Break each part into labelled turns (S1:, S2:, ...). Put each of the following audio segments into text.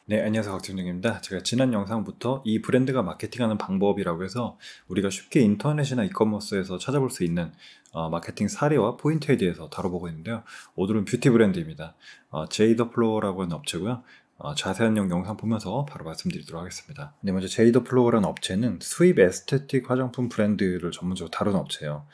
S1: 네, 안녕하세요. 곽팀장입니다. 제가 지난 영상부터 이 브랜드가 마케팅하는 방법이라고 해서 우리가 쉽게 인터넷이나 이커머스에서 찾아볼 수 있는 마케팅 사례와 포인트에 대해서 다뤄보고 있는데요. 오늘은 뷰티 브랜드입니다. 제이더플로어라고 하는 업체고요. 자세한 영상 보면서 바로 말씀드리도록 하겠습니다. 네, 먼저 제이더플로어라는 업체는 수입 에스테틱 화장품 브랜드를 전문적으로 다루는 업체예요.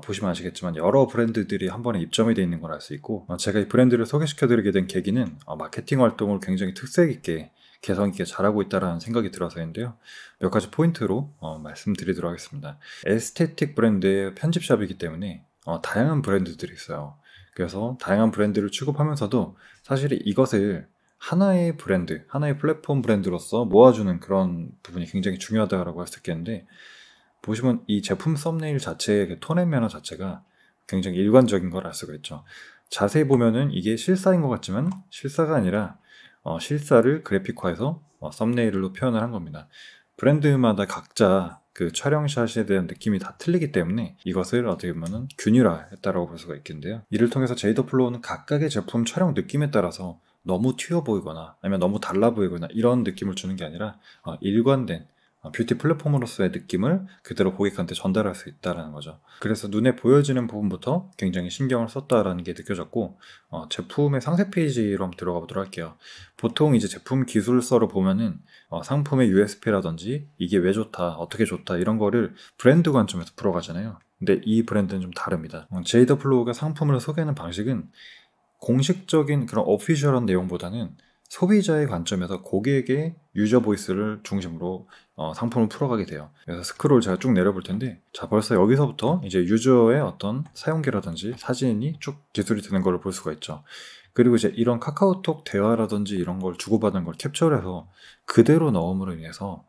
S1: 보시면 아시겠지만 여러 브랜드들이 한 번에 입점이 되어 있는 걸 알 수 있고, 제가 이 브랜드를 소개시켜드리게 된 계기는 마케팅 활동을 굉장히 특색 있게 개성 있게 잘하고 있다는 생각이 들어서인데요. 몇 가지 포인트로 말씀드리도록 하겠습니다. 에스테틱 브랜드의 편집샵이기 때문에 다양한 브랜드들이 있어요. 그래서 다양한 브랜드를 취급하면서도 사실 이것을 하나의 브랜드, 하나의 플랫폼 브랜드로서 모아주는 그런 부분이 굉장히 중요하다고 할 수 있겠는데, 보시면 이 제품 썸네일 자체의 그 톤 앤 매너 자체가 굉장히 일관적인 걸 알 수가 있죠. 자세히 보면은 이게 실사인 것 같지만 실사가 아니라 실사를 그래픽화해서 썸네일로 표현을 한 겁니다. 브랜드마다 각자 그 촬영샷에 대한 느낌이 다 틀리기 때문에 이것을 어떻게 보면은 균일화했다라고 볼 수가 있겠는데요. 이를 통해서 제이더플로어는 각각의 제품 촬영 느낌에 따라서 너무 튀어 보이거나 아니면 너무 달라 보이거나 이런 느낌을 주는 게 아니라 일관된 뷰티 플랫폼으로서의 느낌을 그대로 고객한테 전달할 수 있다는 거죠. 그래서 눈에 보여지는 부분부터 굉장히 신경을 썼다라는 게 느껴졌고, 제품의 상세 페이지로 한번 들어가 보도록 할게요. 보통 이제 제품 기술서를 보면은 상품의 USP라든지 이게 왜 좋다, 어떻게 좋다 이런 거를 브랜드 관점에서 풀어가잖아요. 근데 이 브랜드는 좀 다릅니다. 제이더플로우가 상품을 소개하는 방식은 공식적인 그런 오피셜한 내용보다는 소비자의 관점에서 고객의 유저 보이스를 중심으로 상품을 풀어가게 돼요. 그래서 스크롤 제가 쭉 내려볼 텐데, 자, 벌써 여기서부터 이제 유저의 어떤 사용기라든지 사진이 쭉 기술이 되는 걸 볼 수가 있죠. 그리고 이제 이런 카카오톡 대화라든지 이런 걸 주고받은 걸 캡처해서 그대로 넣음으로 인해서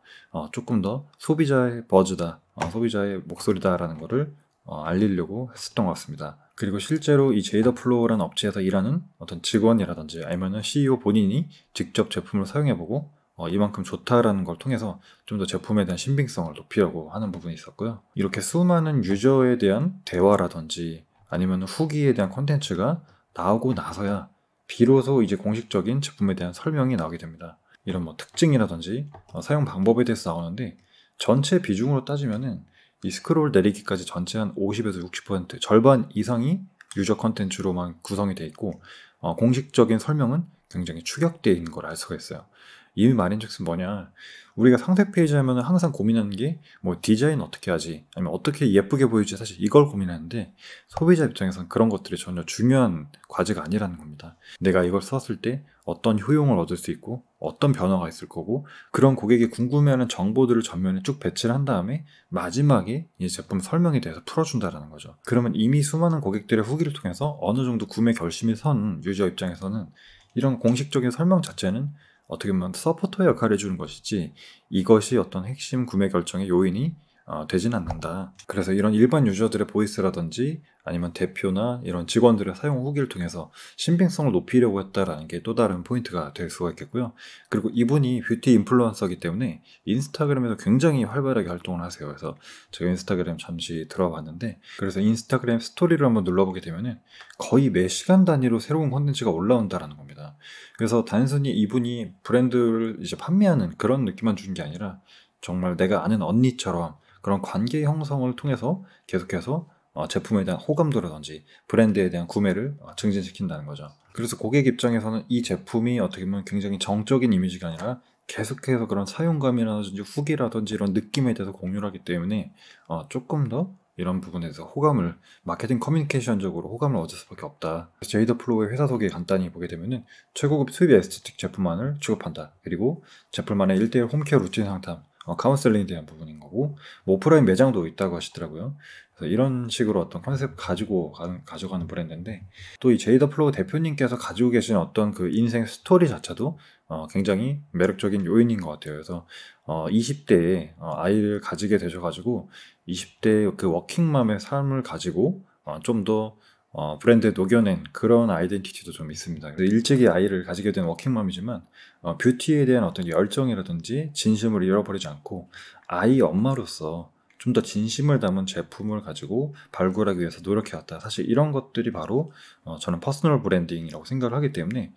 S1: 조금 더 소비자의 버즈다, 소비자의 목소리다라는 거를 알리려고 했었던 것 같습니다. 그리고 실제로 이 제이더플로어라는 업체에서 일하는 어떤 직원이라든지 아니면 CEO 본인이 직접 제품을 사용해보고 이만큼 좋다라는 걸 통해서 좀 더 제품에 대한 신빙성을 높이려고 하는 부분이 있었고요. 이렇게 수많은 유저에 대한 대화라든지 아니면 후기에 대한 콘텐츠가 나오고 나서야 비로소 이제 공식적인 제품에 대한 설명이 나오게 됩니다. 이런 뭐 특징이라든지 사용 방법에 대해서 나오는데, 전체 비중으로 따지면은 이 스크롤 내리기까지 전체 한 50에서 60% 절반 이상이 유저 컨텐츠로만 구성이 되어 있고, 공식적인 설명은 굉장히 축약되어 있는 걸 알 수가 있어요. 이 말인즉슨 뭐냐, 우리가 상세 페이지 하면 항상 고민하는 게 뭐 디자인 어떻게 하지, 아니면 어떻게 예쁘게 보이지, 사실 이걸 고민하는데 소비자 입장에서는 그런 것들이 전혀 중요한 과제가 아니라는 겁니다. 내가 이걸 썼을 때 어떤 효용을 얻을 수 있고 어떤 변화가 있을 거고, 그런 고객이 궁금해하는 정보들을 전면에 쭉 배치를 한 다음에 마지막에 이 제품 설명에 대해서 풀어준다는 거죠. 그러면 이미 수많은 고객들의 후기를 통해서 어느 정도 구매 결심이 선 유저 입장에서는 이런 공식적인 설명 자체는 어떻게 보면 서포터 역할을 해주는 것이지 이것이 어떤 핵심 구매 결정의 요인이 되진 않는다. 그래서 이런 일반 유저들의 보이스라든지 아니면 대표나 이런 직원들의 사용 후기를 통해서 신빙성을 높이려고 했다라는 게 또 다른 포인트가 될 수가 있겠고요. 그리고 이분이 뷰티 인플루언서이기 때문에 인스타그램에서 굉장히 활발하게 활동을 하세요. 그래서 제가 인스타그램 잠시 들어봤는데, 그래서 인스타그램 스토리를 한번 눌러보게 되면은 거의 매 시간 단위로 새로운 콘텐츠가 올라온다라는 겁니다. 그래서 단순히 이분이 브랜드를 이제 판매하는 그런 느낌만 주는 게 아니라 정말 내가 아는 언니처럼 그런 관계 형성을 통해서 계속해서 제품에 대한 호감도라든지 브랜드에 대한 구매를 증진시킨다는 거죠. 그래서 고객 입장에서는 이 제품이 어떻게 보면 굉장히 정적인 이미지가 아니라 계속해서 그런 사용감이라든지 후기라든지 이런 느낌에 대해서 공유를 하기 때문에 조금 더 이런 부분에서 호감을, 마케팅 커뮤니케이션적으로 호감을 얻을 수밖에 없다. 제이더플로우의 회사 소개 간단히 보게 되면은 최고급 수입 에스테틱 제품만을 취급한다. 그리고 제품만의 1:1 홈케어 루틴 상담, 카운셀링에 대한 부분인 거고, 뭐 오프라인 매장도 있다고 하시더라고요. 그래서 이런 식으로 어떤 컨셉 가져가는 브랜드인데, 또 이 제이더플로우 대표님께서 가지고 계신 어떤 그 인생 스토리 자체도 굉장히 매력적인 요인인 것 같아요. 그래서 20대에 아이를 가지게 되셔가지고 20대 그 워킹맘의 삶을 가지고 좀 더 브랜드에 녹여낸 그런 아이덴티티도 좀 있습니다. 그래서 일찍이 아이를 가지게 된 워킹맘이지만 뷰티에 대한 어떤 열정이라든지 진심을 잃어버리지 않고 아이 엄마로서 좀 더 진심을 담은 제품을 가지고 발굴하기 위해서 노력해왔다. 사실 이런 것들이 바로 저는 퍼스널 브랜딩이라고 생각을 하기 때문에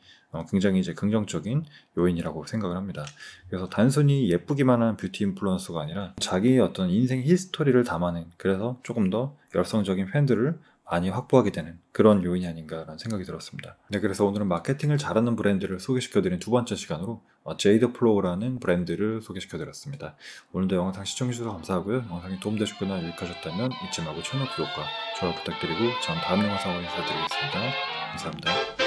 S1: 굉장히 이제 긍정적인 요인이라고 생각을 합니다. 그래서 단순히 예쁘기만 한 뷰티 인플루언서가 아니라 자기의 어떤 인생 히스토리를 담아낸, 그래서 조금 더 열성적인 팬들을 많이 확보하게 되는 그런 요인이 아닌가라는 생각이 들었습니다. 네, 그래서 오늘은 마케팅을 잘하는 브랜드를 소개시켜드린 두 번째 시간으로 제이드 플로우라는 브랜드를 소개시켜드렸습니다. 오늘도 영상 시청해주셔서 감사하고요. 영상이 도움되셨거나 유익하셨다면 잊지 말고 채널 구독과 좋아요 부탁드리고 전 다음 영상으로 인사드리겠습니다. 감사합니다.